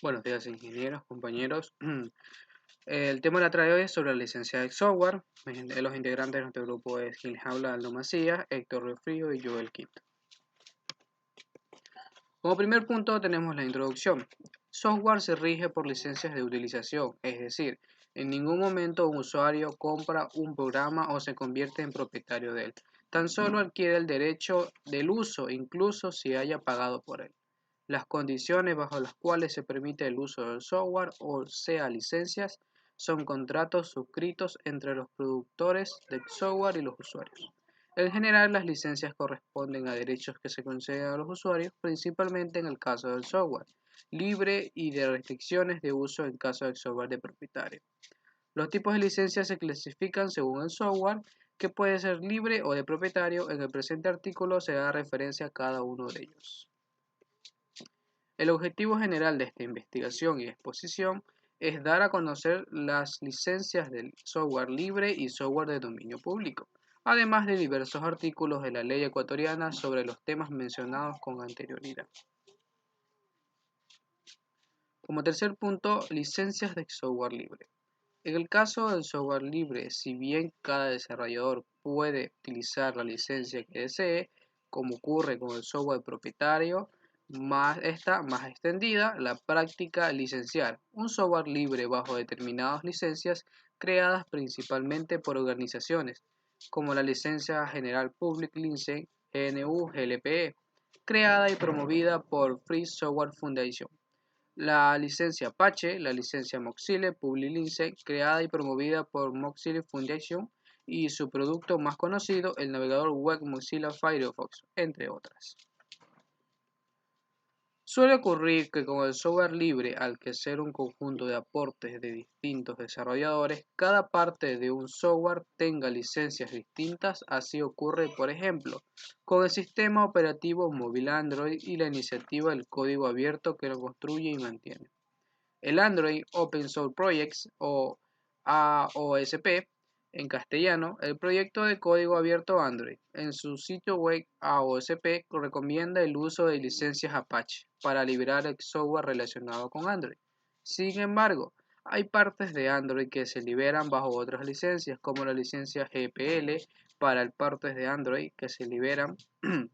Buenos días, ingenieros, compañeros. El tema de la trae hoy es sobre la licencia de software. Los integrantes de nuestro grupo es quien les habla, Aldo Macías, Héctor Refrío y Joel Quinto. Como primer punto tenemos la introducción. Software se rige por licencias de utilización, es decir, en ningún momento un usuario compra un programa o se convierte en propietario de él. Tan solo adquiere el derecho del uso, incluso si haya pagado por él. Las condiciones bajo las cuales se permite el uso del software, o sea, licencias, son contratos suscritos entre los productores del software y los usuarios. En general, las licencias corresponden a derechos que se conceden a los usuarios, principalmente en el caso del software libre y de restricciones de uso en caso del software de propietario. Los tipos de licencias se clasifican según el software, que puede ser libre o de propietario. En el presente artículo se da referencia a cada uno de ellos. El objetivo general de esta investigación y exposición es dar a conocer las licencias del software libre y software de dominio público, además de diversos artículos de la ley ecuatoriana sobre los temas mencionados con anterioridad. Como tercer punto, licencias de software libre. En el caso del software libre, si bien cada desarrollador puede utilizar la licencia que desee, como ocurre con el software propietario, más extendida, la práctica licenciar un software libre bajo determinadas licencias creadas principalmente por organizaciones, como la Licencia General Public License GNU-GLPE, creada y promovida por Free Software Foundation. La licencia Apache, la licencia Mozilla Public License, creada y promovida por Mozilla Foundation, y su producto más conocido, el navegador web Mozilla Firefox, entre otras. Suele ocurrir que con el software libre, al que ser un conjunto de aportes de distintos desarrolladores, cada parte de un software tenga licencias distintas. Así ocurre, por ejemplo, con el sistema operativo móvil Android y la iniciativa del código abierto que lo construye y mantiene. El Android Open Source Projects, o AOSP en castellano, el proyecto de código abierto Android. En su sitio web, AOSP recomienda el uso de licencias Apache para liberar el software relacionado con Android. Sin embargo, hay partes de Android que se liberan bajo otras licencias, como la licencia GPL para partes de Android que se liberan en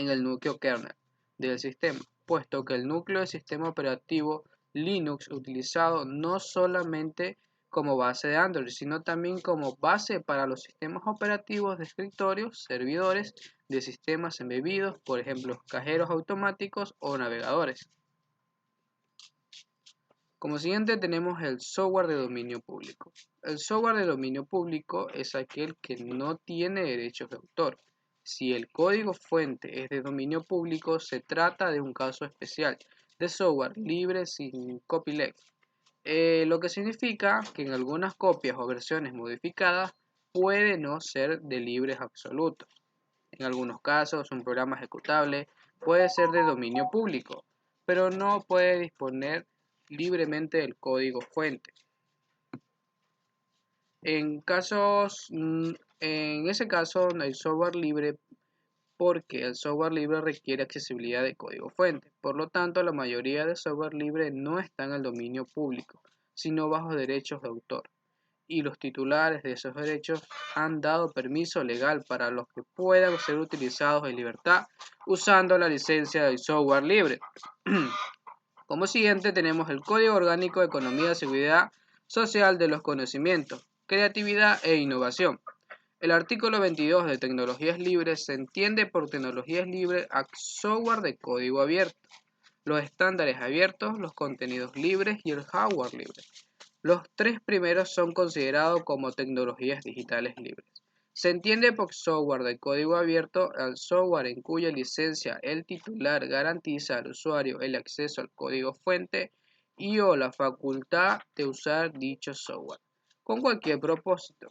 el núcleo kernel del sistema, puesto que el núcleo del sistema operativo Linux utilizado no solamente como base de Android, sino también como base para los sistemas operativos de escritorios, servidores de sistemas embebidos, por ejemplo, cajeros automáticos o navegadores. Como siguiente tenemos el software de dominio público. El software de dominio público es aquel que no tiene derechos de autor. Si el código fuente es de dominio público, se trata de un caso especial de software libre sin copyleft, lo que significa que en algunas copias o versiones modificadas puede no ser de libres absolutos. En algunos casos, un programa ejecutable puede ser de dominio público, pero no puede disponer libremente del código fuente. En ese caso, no hay software libre, porque el software libre requiere accesibilidad de código fuente. Por lo tanto, la mayoría de software libre no está en el dominio público, sino bajo derechos de autor, y los titulares de esos derechos han dado permiso legal para los que puedan ser utilizados en libertad usando la licencia del software libre. Como siguiente tenemos el Código Orgánico de Economía y Seguridad Social de los Conocimientos, Creatividad e Innovación. El artículo 22 de tecnologías libres se entiende por tecnologías libres a software de código abierto, los estándares abiertos, los contenidos libres y el hardware libre. Los tres primeros son considerados como tecnologías digitales libres. Se entiende por software de código abierto al software en cuya licencia el titular garantiza al usuario el acceso al código fuente y o la facultad de usar dicho software con cualquier propósito.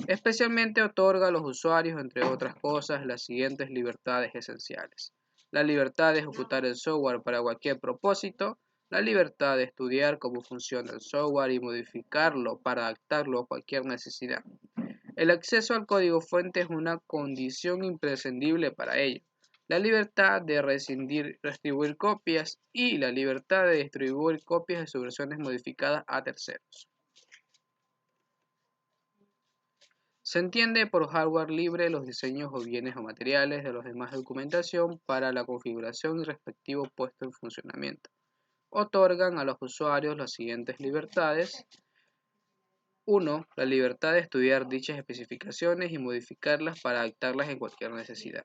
Especialmente otorga a los usuarios, entre otras cosas, las siguientes libertades esenciales: la libertad de ejecutar el software para cualquier propósito, la libertad de estudiar cómo funciona el software y modificarlo para adaptarlo a cualquier necesidad. El acceso al código fuente es una condición imprescindible para ello. la libertad de redistribuir copias y la libertad de distribuir copias de sus versiones modificadas a terceros. Se entiende por hardware libre los diseños o bienes o materiales de los demás documentación para la configuración y respectivo puesto en funcionamiento. Otorgan a los usuarios las siguientes libertades. 1. La libertad de estudiar dichas especificaciones y modificarlas para adaptarlas en cualquier necesidad.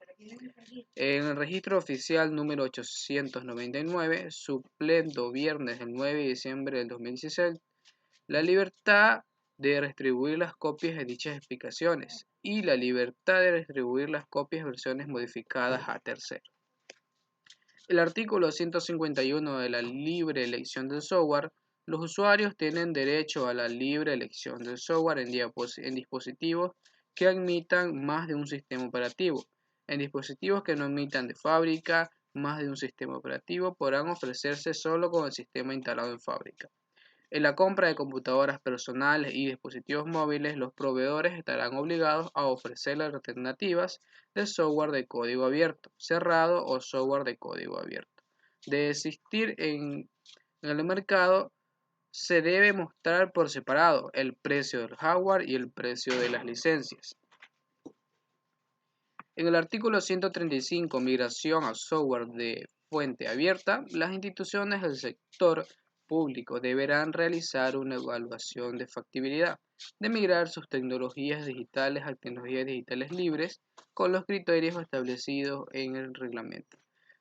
En el registro oficial número 899, suplendo viernes del 9 de diciembre del 2016, la libertad de redistribuir las copias de dichas explicaciones y la libertad de redistribuir las copias de versiones modificadas a terceros. El artículo 151 de la libre elección del software. Los usuarios tienen derecho a la libre elección del software en dispositivos que admitan más de un sistema operativo. En dispositivos que no admitan de fábrica más de un sistema operativo podrán ofrecerse solo con el sistema instalado en fábrica. En la compra de computadoras personales y dispositivos móviles, los proveedores estarán obligados a ofrecer las alternativas de software de código abierto, cerrado o software de código abierto. De existir en el mercado, se debe mostrar por separado el precio del hardware y el precio de las licencias. En el artículo 135, migración a software de fuente abierta, las instituciones del sector público deberán realizar una evaluación de factibilidad de migrar sus tecnologías digitales a tecnologías digitales libres con los criterios establecidos en el reglamento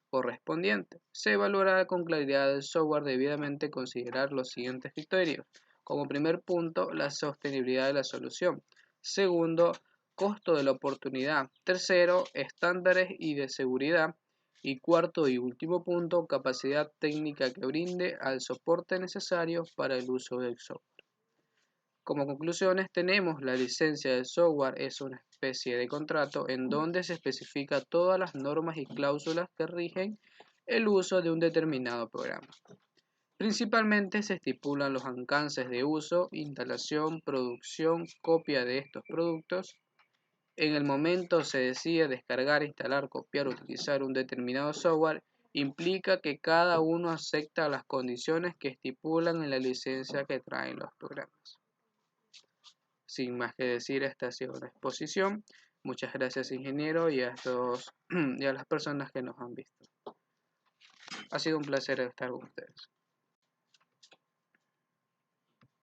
correspondiente. Se evaluará con claridad el software debidamente considerar los siguientes criterios. Como primer punto, la sostenibilidad de la solución. Segundo, costo de la oportunidad. Tercero, estándares y de seguridad. Y cuarto y último punto, capacidad técnica que brinde al soporte necesario para el uso del software. Como conclusiones tenemos la licencia del software es una especie de contrato en donde se especifica todas las normas y cláusulas que rigen el uso de un determinado programa. Principalmente se estipulan los alcances de uso, instalación, producción, copia de estos productos. En el momento se decide descargar, instalar, copiar o utilizar un determinado software, implica que cada uno acepta las condiciones que estipulan en la licencia que traen los programas. Sin más que decir, esta ha sido una exposición. Muchas gracias, ingeniero, y a las personas que nos han visto. Ha sido un placer estar con ustedes.